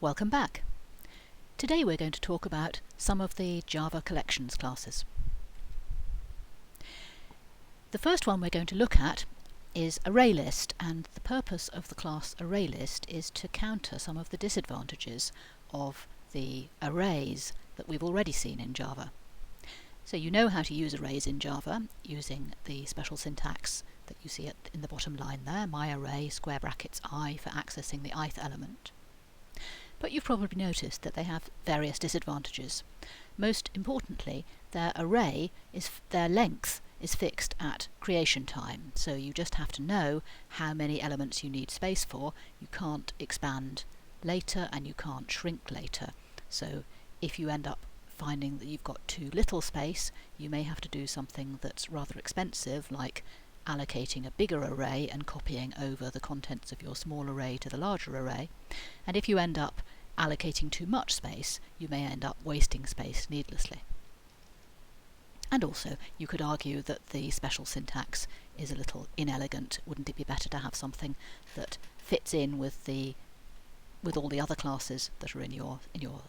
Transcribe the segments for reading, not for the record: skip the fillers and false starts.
Welcome back. Today we're going to talk about some of the Java collections classes. The first one we're going to look at is ArrayList, and the purpose of the class ArrayList is to counter some of the disadvantages of the arrays that we've already seen in Java. So you know how to use arrays in Java using the special syntax that you see in the bottom line there, myArray square brackets I for accessing the ith element. But you've probably noticed that they have various disadvantages. Most importantly, their length is fixed at creation time, so you just have to know how many elements you need space for. You can't expand later and you can't shrink later. So if you end up finding that you've got too little space, you may have to do something that's rather expensive, like allocating a bigger array and copying over the contents of your small array to the larger array. And if you end up allocating too much space, you may end up wasting space needlessly. And also, you could argue that the special syntax is a little inelegant. Wouldn't it be better to have something that fits in with all the other classes that are in your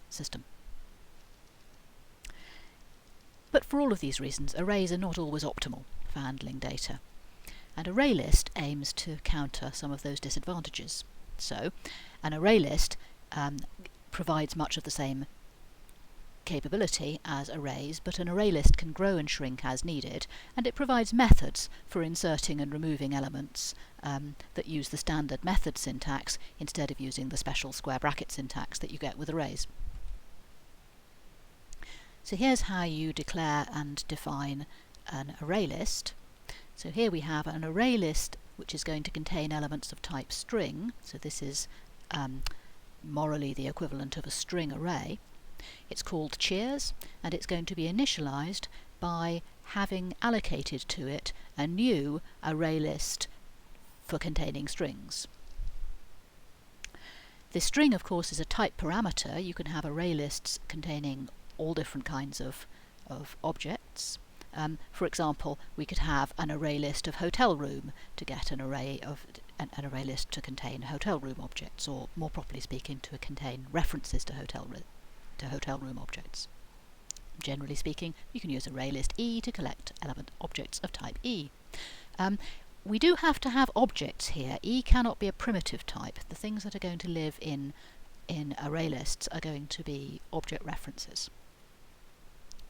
system? But for all of these reasons, arrays are not always optimal for handling data. And ArrayList aims to counter some of those disadvantages. So, an ArrayList provides much of the same capability as arrays, but an ArrayList can grow and shrink as needed, and it provides methods for inserting and removing elements that use the standard method syntax instead of using the special square bracket syntax that you get with arrays. So here's how you declare and define an ArrayList. So here we have an ArrayList which is going to contain elements of type string, so this is morally the equivalent of a string array. It's called cheers, and it's going to be initialized by having allocated to it a new ArrayList for containing strings. This string, of course, is a type parameter. You can have ArrayLists containing all different kinds of objects. For example, we could have an ArrayList of hotel room to get an ArrayList to contain hotel room objects, or more properly speaking, to contain references to hotel room objects. Generally speaking, you can use ArrayList E to collect objects of type E. We do have to have objects here. E cannot be a primitive type. The things that are going to live in ArrayLists are going to be object references.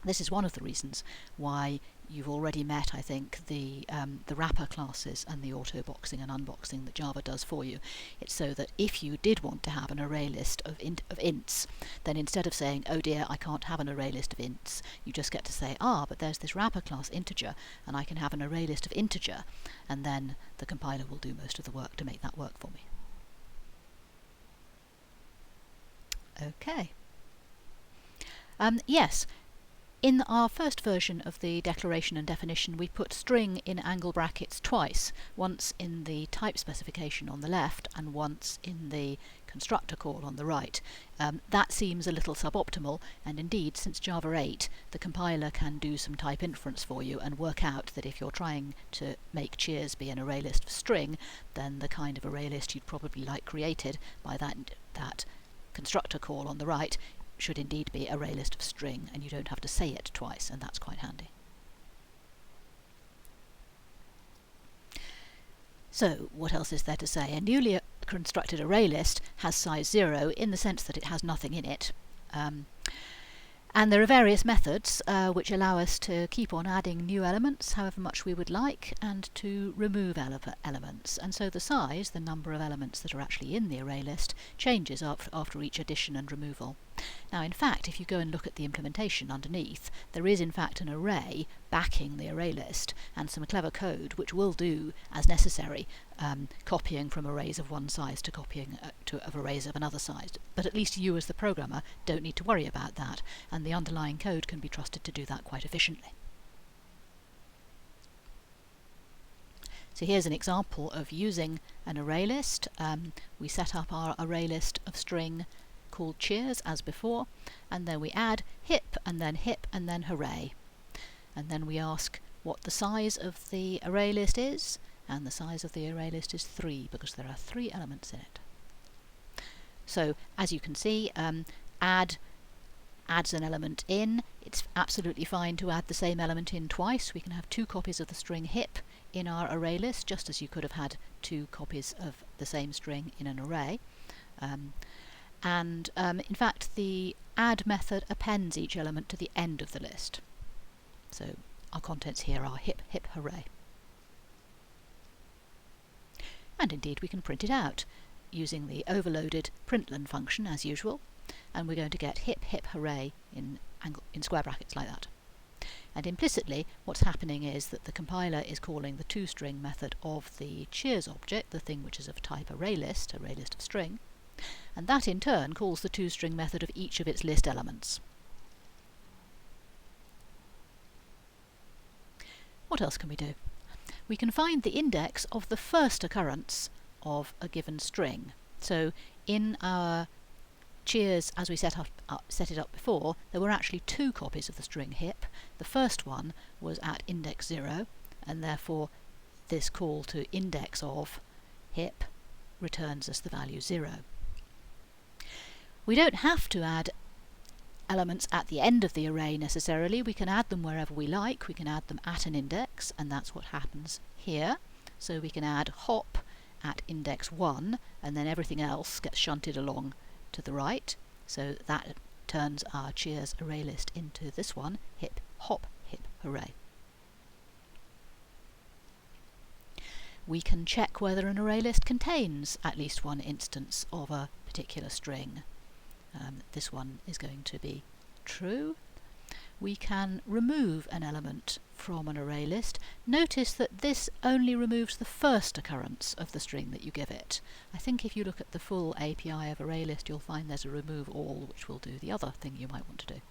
This is one of the reasons why you've already met, I think, the wrapper classes and the auto-boxing and unboxing that Java does for you. It's so that if you did want to have an array list of ints, then instead of saying, oh dear, I can't have an array list of ints, you just get to say, but there's this wrapper class integer, and I can have an array list of integer, and then the compiler will do most of the work to make that work for me. Okay. Yes. In our first version of the declaration and definition, we put string in angle brackets twice, once in the type specification on the left and once in the constructor call on the right. That seems a little suboptimal, and indeed, since Java 8, the compiler can do some type inference for you and work out that if you're trying to make cheers be an ArrayList for string, then the kind of ArrayList you'd probably like created by that constructor call on the right should indeed be ArrayList of string, and you don't have to say it twice, and that's quite handy. So, what else is there to say? A newly constructed ArrayList has size 0 in the sense that it has nothing in it. And there are various methods which allow us to keep on adding new elements however much we would like, and to remove elements. And so the size, the number of elements that are actually in the ArrayList, changes after each addition and removal. Now, in fact, if you go and look at the implementation underneath, there is in fact an array backing the ArrayList and some clever code which will do, as necessary, copying from arrays of one size to copying of arrays of another size. But at least you as the programmer don't need to worry about that, and the underlying code can be trusted to do that quite efficiently. So here's an example of using an ArrayList. We set up our ArrayList of string called cheers as before, and then we add hip and then hooray. And then we ask what the size of the ArrayList is, and the size of the ArrayList is 3 because there are 3 elements in it. So as you can see, add adds an element in. It's absolutely fine to add the same element in twice. We can have 2 copies of the string hip in our array list, just as you could have had 2 copies of the same string in an array. In fact, the add method appends each element to the end of the list. So our contents here are hip, hip, hooray. And indeed we can print it out using the overloaded println function as usual, and we're going to get hip, hip, hooray in square brackets like that. And implicitly what's happening is that the compiler is calling the toString method of the cheers object, the thing which is of type ArrayList of string, and that in turn calls the toString method of each of its list elements. What else can we do? We can find the index of the first occurrence of a given string. So in our cheers, as we set it up before, there were actually 2 copies of the string hip. The first one was at index 0, and therefore this call to index of hip returns us the value 0. We don't have to add elements at the end of the array necessarily. We can add them wherever we like. We can add them at an index, and that's what happens here. So we can add hop at index 1, and then everything else gets shunted along to the right. So that turns our cheers array list into this one, hip, hop, hip, hooray. We can check whether an array list contains at least one instance of a particular string. This one is going to be true. We can remove an element from an array list. Notice that this only removes the first occurrence of the string that you give it. I think if you look at the full API of ArrayList, you'll find there's a remove all, which will do the other thing you might want to do.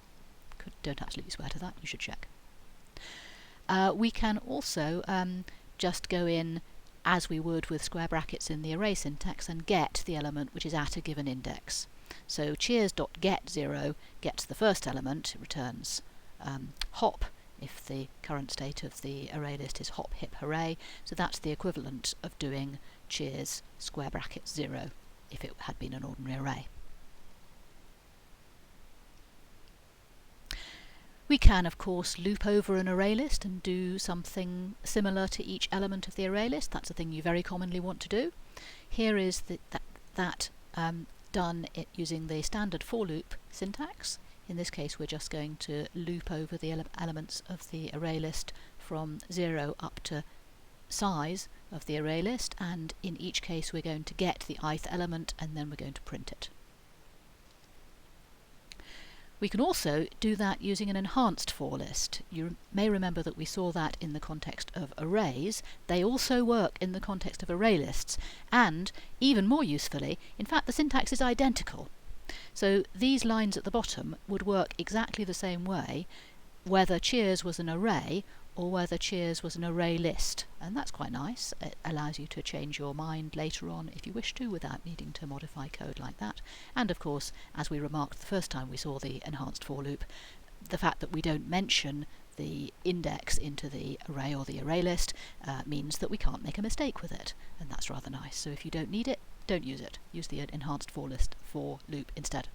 Don't absolutely swear to that, you should check. We can also just go in as we would with square brackets in the array syntax and get the element which is at a given index. So cheers.get0 gets the first element, it returns hop if the current state of the array list is hop, hip, hooray. So that's the equivalent of doing cheers square bracket 0 if it had been an ordinary array. We can, of course, loop over an array list and do something similar to each element of the array list. That's a thing you very commonly want to do. Here is that done using the standard for loop syntax. In this case, we're just going to loop over the elements of the array list from 0 up to size of the array list, and in each case we're going to get the ith element and then we're going to print it. We can also do that using an enhanced for list. You may remember that we saw that in the context of arrays. They also work in the context of array lists, and even more usefully, in fact the syntax is identical. So these lines at the bottom would work exactly the same way whether cheers was an array or whether cheers was an array list, and that's quite nice. It allows you to change your mind later on if you wish to without needing to modify code like that. And of course, as we remarked the first time we saw the enhanced for loop, the fact that we don't mention the index into the array or the array list means that we can't make a mistake with it, and that's rather nice. So if you don't need it, don't use it. Use the enhanced for list for loop instead.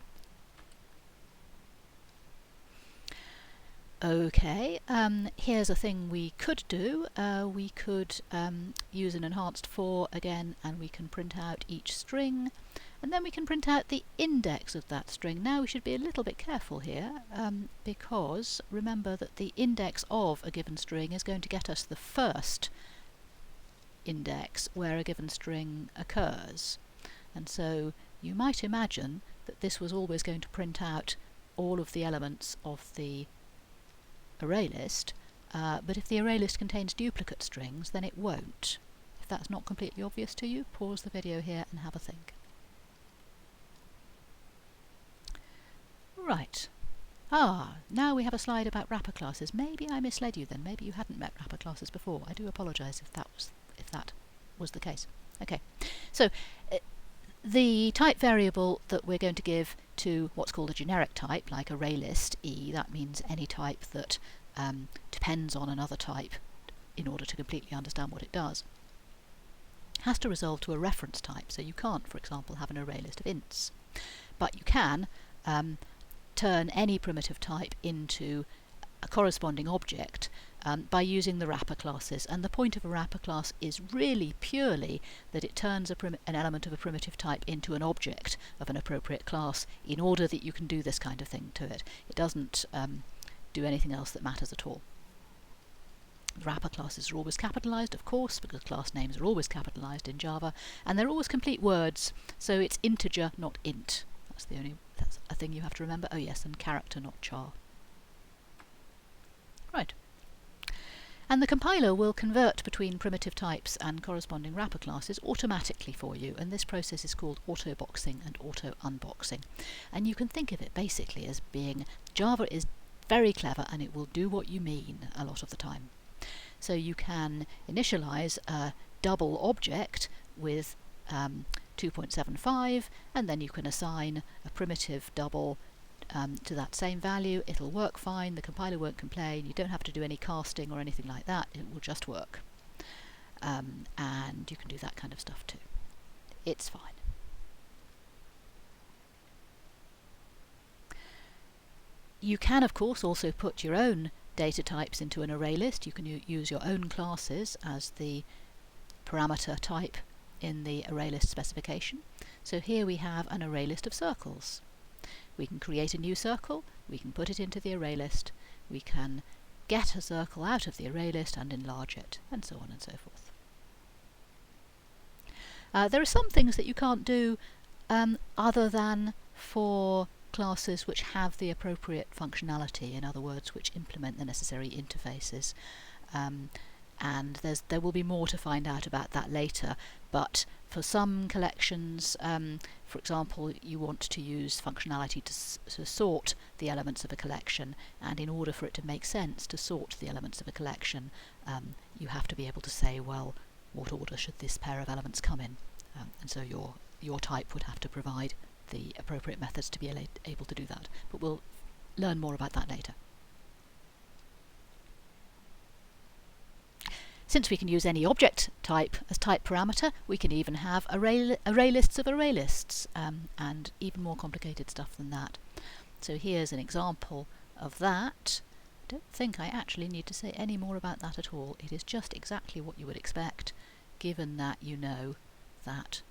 Okay, here's a thing we could do. We could use an enhanced for again, and we can print out each string, and then we can print out the index of that string. Now we should be a little bit careful here, because remember that the index of a given string is going to get us the first index where a given string occurs. And so you might imagine that this was always going to print out all of the elements of the array list, but if the array list contains duplicate strings, then it won't. If that's not completely obvious to you, pause the video here and have a think. Right. Now we have a slide about wrapper classes. Maybe I misled you then. Maybe you hadn't met wrapper classes before. I do apologise if that was the case. Okay. So the type variable that we're going to give to what's called a generic type, like ArrayList E, that means any type that depends on another type in order to completely understand what it does, has to resolve to a reference type. So you can't, for example, have an array list of ints. but you can turn any primitive type into a corresponding object by using the wrapper classes. And the point of a wrapper class is really purely that it turns an element of a primitive type into an object of an appropriate class in order that you can do this kind of thing to it. It doesn't do anything else that matters at all. The wrapper classes are always capitalized, of course, because class names are always capitalized in Java, and they're always complete words, so it's integer, not int. That's a thing you have to remember. Oh yes, and character, not char. Right. And the compiler will convert between primitive types and corresponding wrapper classes automatically for you, and this process is called auto-boxing and auto-unboxing. And you can think of it basically as being, Java is very clever and it will do what you mean a lot of the time. So you can initialize a double object with 2.75, and then you can assign a primitive double to that same value. It'll work fine, the compiler won't complain, you don't have to do any casting or anything like that, it will just work. And you can do that kind of stuff too. It's fine. You can, of course, also put your own data types into an array list. You can use your own classes as the parameter type in the array list specification. So here we have an array list of circles. We can create a new circle, we can put it into the array list, we can get a circle out of the array list and enlarge it, and so on and so forth. There are some things that you can't do other than for classes which have the appropriate functionality, in other words, which implement the necessary interfaces. And there will be more to find out about that later, but for some collections, for example, you want to use functionality to sort the elements of a collection, and in order for it to make sense to sort the elements of a collection, you have to be able to say, well, what order should this pair of elements come in? And so your type would have to provide the appropriate methods to be able to do that, but we'll learn more about that later. Since we can use any object type as type parameter, we can even have array lists of array lists, and even more complicated stuff than that. So here's an example of that. I don't think I actually need to say any more about that at all. It is just exactly what you would expect, given that you know that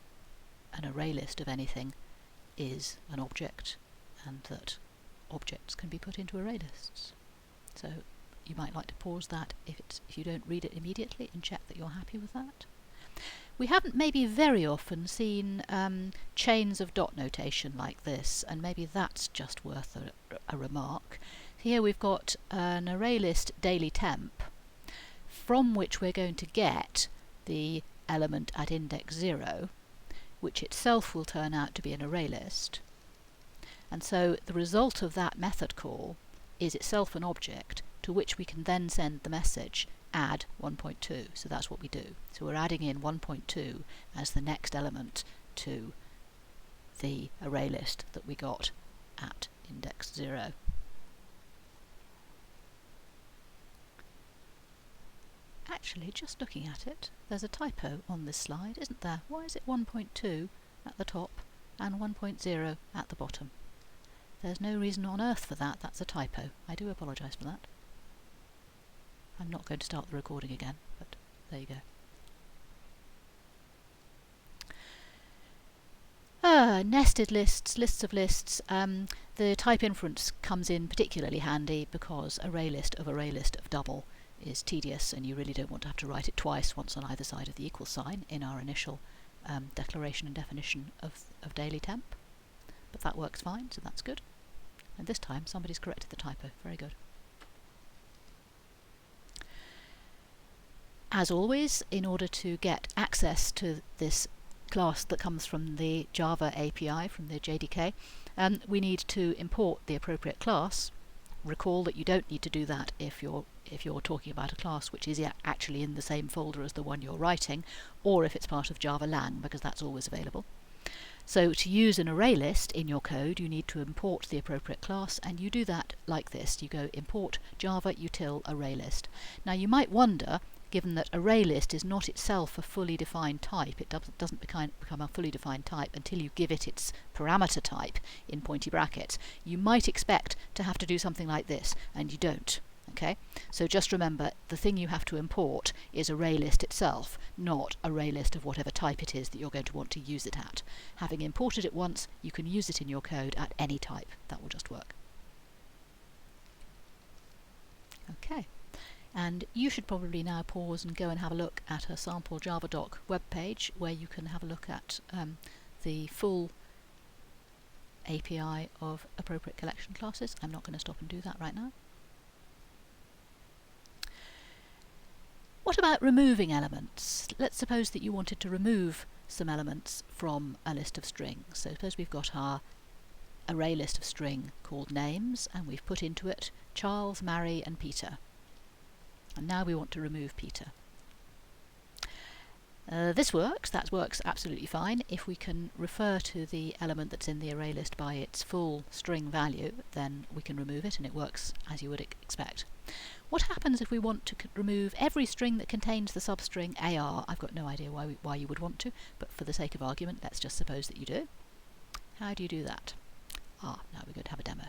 an array list of anything is an object, and that objects can be put into array lists. So you might like to pause that if you don't read it immediately and check that you're happy with that. We haven't maybe very often seen chains of dot notation like this, and maybe that's just worth a remark. Here we've got an array list daily temp, from which we're going to get the element at index 0, which itself will turn out to be an array list. And so the result of that method call is itself an object to which we can then send the message add 1.2. So that's what we do. So we're adding in 1.2 as the next element to the array list that we got at index 0. Actually, just looking at it, there's a typo on this slide, isn't there? Why is it 1.2 at the top and 1.0 at the bottom? There's no reason on earth for that. That's a typo. I do apologise for that. I'm not going to start the recording again, but there you go. Nested lists, lists of lists. The type inference comes in particularly handy because array list of double is tedious, and you really don't want to have to write it twice, once on either side of the equal sign in our initial declaration and definition of daily temp. But that works fine, so that's good. And this time somebody's corrected the typo. Very good. As always, in order to get access to this class that comes from the Java API, from the JDK, we need to import the appropriate class. Recall that you don't need to do that if you're talking about a class which is actually in the same folder as the one you're writing, or if it's part of Java Lang, because that's always available. So to use an array list in your code, you need to import the appropriate class, and you do that like this. You go import Java util array list. Now you might wonder, given that ArrayList is not itself a fully defined type. It doesn't become a fully defined type until you give it its parameter type in pointy brackets. You might expect to have to do something like this, and you don't. Okay, so just remember, the thing you have to import is ArrayList itself, not ArrayList of whatever type it is that you're going to want to use it at. Having imported it once, you can use it in your code at any type. That will just work. Okay, and you should probably now pause and go and have a look at a sample Javadoc web page where you can have a look at the full API of appropriate collection classes. I'm not going to stop and do that right now. What about removing elements? Let's suppose that you wanted to remove some elements from a list of strings. So suppose we've got our array list of string called names, and we've put into it Charles, Mary and Peter. And now we want to remove Peter. This works. That works absolutely fine. If we can refer to the element that's in the array list by its full string value, then we can remove it, and it works as you would expect. What happens if we want to remove every string that contains the substring AR? I've got no idea why you would want to, but for the sake of argument, let's just suppose that you do. How do you do that? Now we're going to have a demo.